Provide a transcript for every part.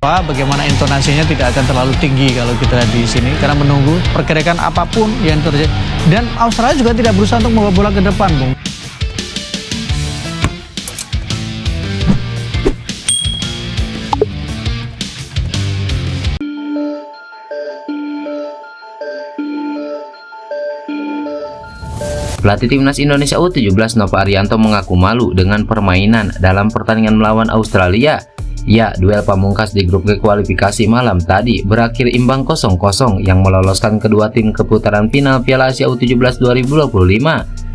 Bagaimana intonasinya tidak akan terlalu tinggi kalau kita di sini karena menunggu pergerakan apapun yang terjadi. Dan Australia juga tidak berusaha untuk membawa bola ke depan, Bung. Pelatih Timnas Indonesia U17 Nova Arianto mengaku malu dengan permainan dalam pertandingan melawan Australia. Ya, duel pamungkas di grup G kualifikasi malam tadi berakhir imbang 0-0 yang meloloskan kedua tim ke putaran final Piala Asia U17 2025.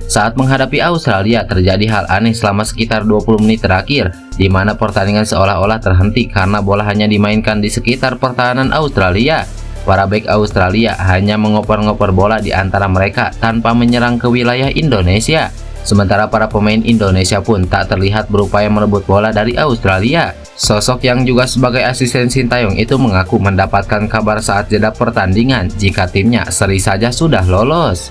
Saat menghadapi Australia, terjadi hal aneh selama sekitar 20 menit terakhir, di mana pertandingan seolah-olah terhenti karena bola hanya dimainkan di sekitar pertahanan Australia. Para bek Australia hanya mengoper-ngoper bola di antara mereka tanpa menyerang ke wilayah Indonesia. Sementara para pemain Indonesia pun tak terlihat berupaya merebut bola dari Australia. Sosok yang juga sebagai asisten Sintayong itu mengaku mendapatkan kabar saat jeda pertandingan jika timnya seri saja sudah lolos.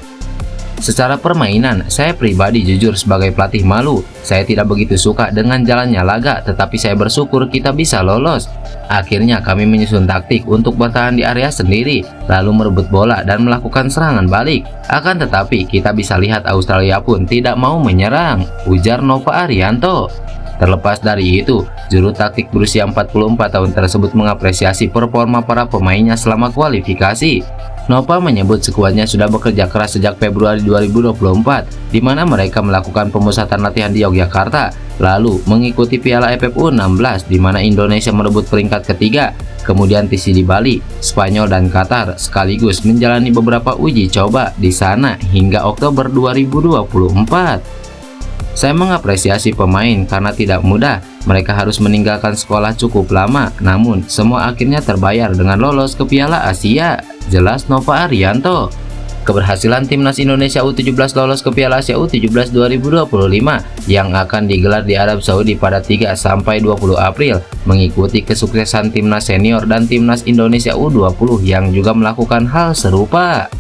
Secara permainan, saya pribadi jujur sebagai pelatih malu. Saya tidak begitu suka dengan jalannya laga, tetapi saya bersyukur kita bisa lolos. Akhirnya kami menyusun taktik untuk bertahan di area sendiri, lalu merebut bola dan melakukan serangan balik. Akan tetapi kita bisa lihat Australia pun tidak mau menyerang, ujar Nova Arianto. Terlepas dari itu, juru taktik berusia 44 tahun tersebut mengapresiasi performa para pemainnya selama kualifikasi. Nova menyebut skuadnya sudah bekerja keras sejak Februari 2024, di mana mereka melakukan pemusatan latihan di Yogyakarta, lalu mengikuti Piala AFF U16 di mana Indonesia merebut peringkat ketiga, kemudian TC di Bali, Spanyol dan Qatar, sekaligus menjalani beberapa uji coba di sana hingga Oktober 2024. Saya mengapresiasi pemain karena tidak mudah, mereka harus meninggalkan sekolah cukup lama, namun semua akhirnya terbayar dengan lolos ke Piala Asia, jelas Nova Arianto. Keberhasilan Timnas Indonesia U17 lolos ke Piala Asia U17 2025 yang akan digelar di Arab Saudi pada 3-20 April mengikuti kesuksesan Timnas Senior dan Timnas Indonesia U20 yang juga melakukan hal serupa.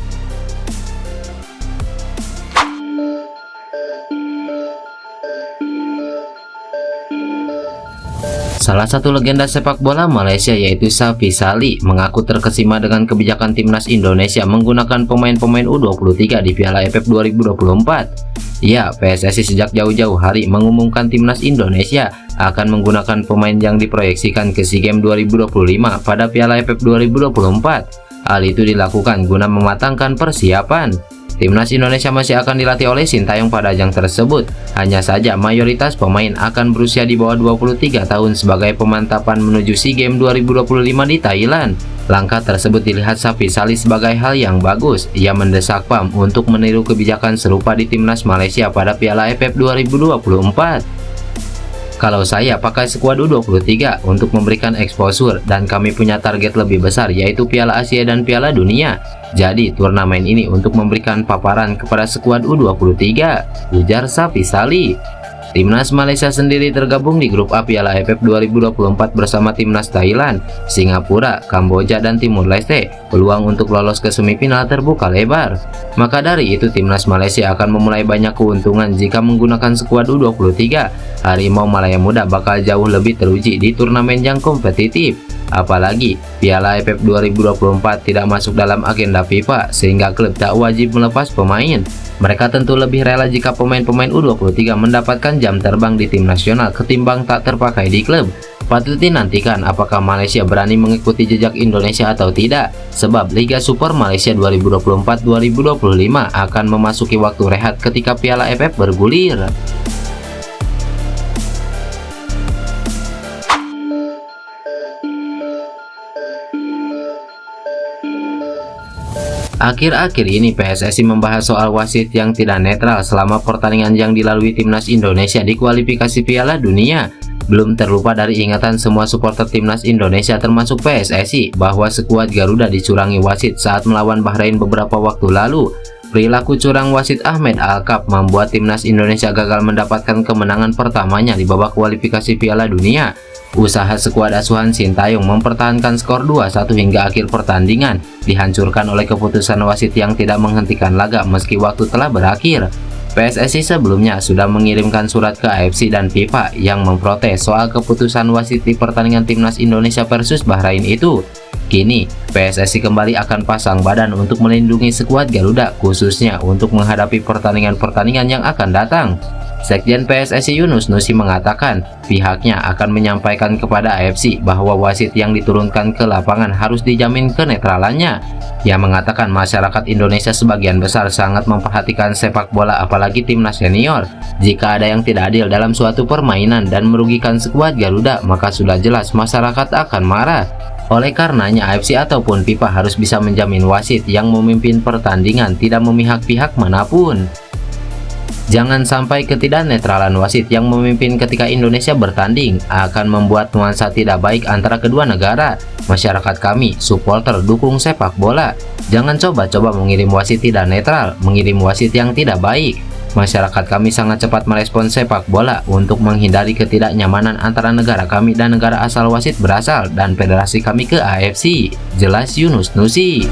Salah satu legenda sepak bola Malaysia yaitu Safi Salih mengaku terkesima dengan kebijakan Timnas Indonesia menggunakan pemain-pemain U23 di Piala AFF 2024. Ya, PSSI sejak jauh-jauh hari mengumumkan Timnas Indonesia akan menggunakan pemain yang diproyeksikan ke SEA Games 2025 pada Piala AFF 2024. Hal itu dilakukan guna mematangkan persiapan. Timnas Indonesia masih akan dilatih oleh Sintayong pada ajang tersebut. Hanya saja mayoritas pemain akan berusia di bawah 23 tahun sebagai pemantapan menuju SEA Games 2025 di Thailand. Langkah tersebut dilihat Safi Salih sebagai hal yang bagus. Ia mendesak PAM untuk meniru kebijakan serupa di Timnas Malaysia pada Piala AFF 2024. Kalau saya pakai skuad U23 untuk memberikan exposure dan kami punya target lebih besar yaitu Piala Asia dan Piala Dunia. Jadi turnamen ini untuk memberikan paparan kepada skuad U23, ujar Safi Salih. Timnas Malaysia sendiri tergabung di grup A Piala AFF 2024 bersama Timnas Thailand, Singapura, Kamboja, dan Timur Leste. Peluang untuk lolos ke semifinal terbuka lebar. Maka dari itu Timnas Malaysia akan memulai banyak keuntungan jika menggunakan skuad U23. Harimau Malaya Muda bakal jauh lebih teruji di turnamen yang kompetitif. Apalagi Piala AFF 2024 tidak masuk dalam agenda FIFA sehingga klub tak wajib melepas pemain. Mereka tentu lebih rela jika pemain-pemain U23 mendapatkan jam terbang di tim nasional ketimbang tak terpakai di klub. Patut dinantikan apakah Malaysia berani mengikuti jejak Indonesia atau tidak, sebab Liga Super Malaysia 2024-2025 akan memasuki waktu rehat ketika Piala AFF bergulir. Akhir-akhir ini PSSI membahas soal wasit yang tidak netral selama pertandingan yang dilalui Timnas Indonesia di kualifikasi Piala Dunia. Belum terlupa dari ingatan semua supporter Timnas Indonesia termasuk PSSI bahwa skuad Garuda dicurangi wasit saat melawan Bahrain beberapa waktu lalu. Perilaku curang wasit Ahmed Alkaf membuat Timnas Indonesia gagal mendapatkan kemenangan pertamanya di babak kualifikasi Piala Dunia. Usaha skuad asuhan Sintayong mempertahankan skor 2-1 hingga akhir pertandingan dihancurkan oleh keputusan wasit yang tidak menghentikan laga meski waktu telah berakhir. PSSI sebelumnya sudah mengirimkan surat ke AFC dan FIFA yang memprotes soal keputusan wasit di pertandingan timnas Indonesia versus Bahrain itu. Kini, PSSI kembali akan pasang badan untuk melindungi skuad Garuda, khususnya untuk menghadapi pertandingan-pertandingan yang akan datang. Sekjen PSSI Yunus Nusi mengatakan pihaknya akan menyampaikan kepada AFC bahwa wasit yang diturunkan ke lapangan harus dijamin kenetralannya. Ia mengatakan masyarakat Indonesia sebagian besar sangat memperhatikan sepak bola, apalagi timnas senior. Jika ada yang tidak adil dalam suatu permainan dan merugikan skuad Garuda, maka sudah jelas masyarakat akan marah. Oleh karenanya AFC ataupun FIFA harus bisa menjamin wasit yang memimpin pertandingan tidak memihak pihak manapun. Jangan sampai ketidaknetralan wasit yang memimpin ketika Indonesia bertanding akan membuat nuansa tidak baik antara kedua negara. Masyarakat kami, supporter dukung sepak bola, jangan coba-coba mengirim wasit tidak netral, mengirim wasit yang tidak baik. Masyarakat kami sangat cepat merespons sepak bola untuk menghindari ketidaknyamanan antara negara kami dan negara asal wasit berasal dan federasi kami ke AFC, jelas Yunus Nusi.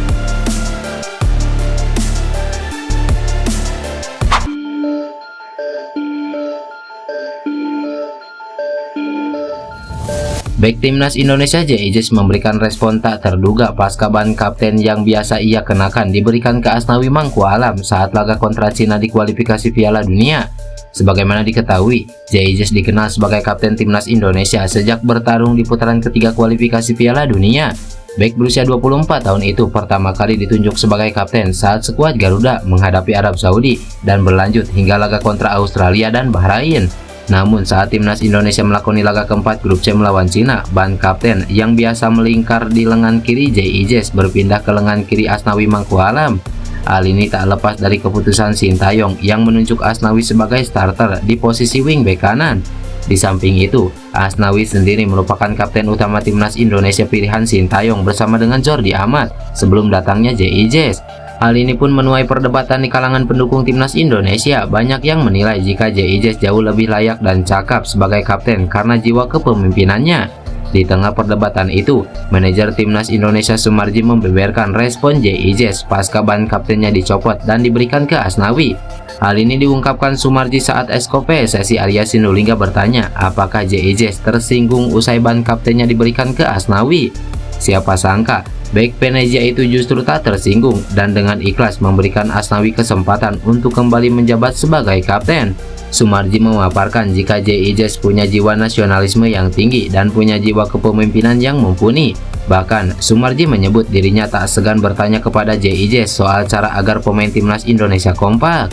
Bek timnas Indonesia J.I.J memberikan respon tak terduga pasca ban kapten yang biasa ia kenakan diberikan ke Asnawi Mangku Alam saat laga kontra Cina di kualifikasi Piala Dunia. Sebagaimana diketahui, J.I.J dikenal sebagai kapten timnas Indonesia sejak bertarung di putaran ketiga kualifikasi Piala Dunia. Bek berusia 24 tahun itu pertama kali ditunjuk sebagai kapten saat skuad Garuda menghadapi Arab Saudi dan berlanjut hingga laga kontra Australia dan Bahrain. Namun saat timnas Indonesia melakoni laga keempat grup C melawan Cina, ban kapten yang biasa melingkar di lengan kiri J.I.J berpindah ke lengan kiri Asnawi Mangku Alam. Hal ini tak lepas dari keputusan Sintayong yang menunjuk Asnawi sebagai starter di posisi wingback kanan. Di samping itu, Asnawi sendiri merupakan kapten utama timnas Indonesia pilihan Sintayong bersama dengan Jordi Amat sebelum datangnya J.I.J. Hal ini pun menuai perdebatan di kalangan pendukung timnas Indonesia. Banyak yang menilai jika J.I.J jauh lebih layak dan cakap sebagai kapten karena jiwa kepemimpinannya. Di tengah perdebatan itu, manajer timnas Indonesia Sumarji membeberkan respon J.I.J pasca ban kaptennya dicopot dan diberikan ke Asnawi. Hal ini diungkapkan Sumarji saat Esko PSSI Arya Sinulinga bertanya apakah J.I.J tersinggung usai ban kaptennya diberikan ke Asnawi. Siapa sangka bek Venezia itu justru tak tersinggung dan dengan ikhlas memberikan Asnawi kesempatan untuk kembali menjabat sebagai kapten. Sumarji memaparkan jika J.I.J punya jiwa nasionalisme yang tinggi dan punya jiwa kepemimpinan yang mumpuni. Bahkan Sumarji menyebut dirinya tak segan bertanya kepada J.I.J soal cara agar pemain timnas Indonesia kompak.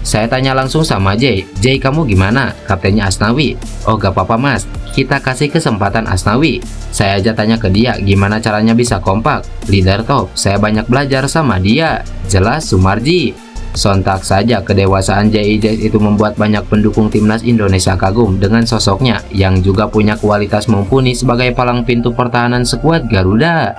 Saya tanya langsung sama J, kamu gimana? Kaptennya Asnawi. Oh gak apa-apa mas, kita kasih kesempatan Asnawi. Saya aja tanya ke dia gimana caranya bisa kompak. Leader top, saya banyak belajar sama dia, jelas Sumarji. Sontak saja kedewasaan J.I.J itu membuat banyak pendukung timnas Indonesia kagum dengan sosoknya yang juga punya kualitas mumpuni sebagai palang pintu pertahanan skuad Garuda.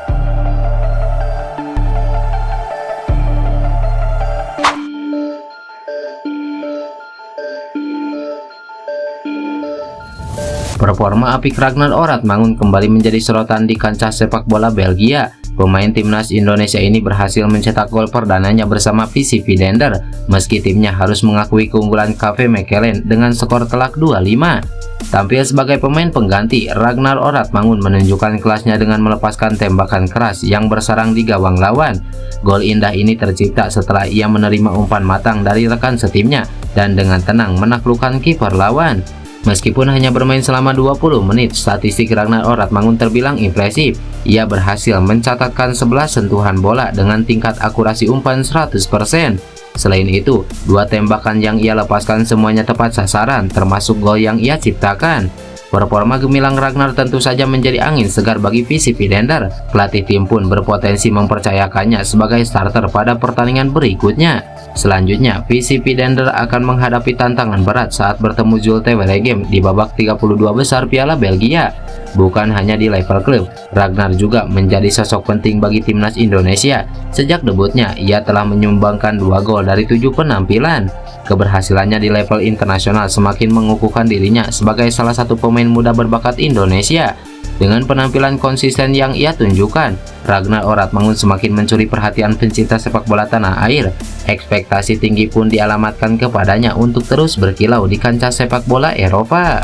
Performa apik Ragnar Oratmangun kembali menjadi sorotan di kancah sepak bola Belgia. Pemain timnas Indonesia ini berhasil mencetak gol perdananya bersama PSV Dender meski timnya harus mengakui keunggulan KV Mechelen dengan skor telak 2-5. Tampil sebagai pemain pengganti, Ragnar Oratmangun menunjukkan kelasnya dengan melepaskan tembakan keras yang bersarang di gawang lawan. Gol indah ini tercipta setelah ia menerima umpan matang dari rekan setimnya dan dengan tenang menaklukkan kiper lawan. Meskipun hanya bermain selama 20 menit, statistik Ragnar Oratmangun terbilang impresif. Ia berhasil mencatatkan 11 sentuhan bola dengan tingkat akurasi umpan 100%. Selain itu, 2 tembakan yang ia lepaskan semuanya tepat sasaran, termasuk gol yang ia ciptakan. Performa gemilang Ragnar tentu saja menjadi angin segar bagi PSV Dender. Pelatih tim pun berpotensi mempercayakannya sebagai starter pada pertandingan berikutnya. Selanjutnya, PSV Dender akan menghadapi tantangan berat saat bertemu Zulte Waregem di babak 32 besar Piala Belgia. Bukan hanya di level klub, Ragnar juga menjadi sosok penting bagi timnas Indonesia. Sejak debutnya, ia telah menyumbangkan 2 gol dari 7 penampilan. Keberhasilannya di level internasional semakin mengukuhkan dirinya sebagai salah satu pemain muda berbakat Indonesia. Dengan penampilan konsisten yang ia tunjukkan, Ragnar Oratmangun semakin mencuri perhatian pencinta sepak bola tanah air. Ekspektasi tinggi pun dialamatkan kepadanya untuk terus berkilau di kancah sepak bola Eropa.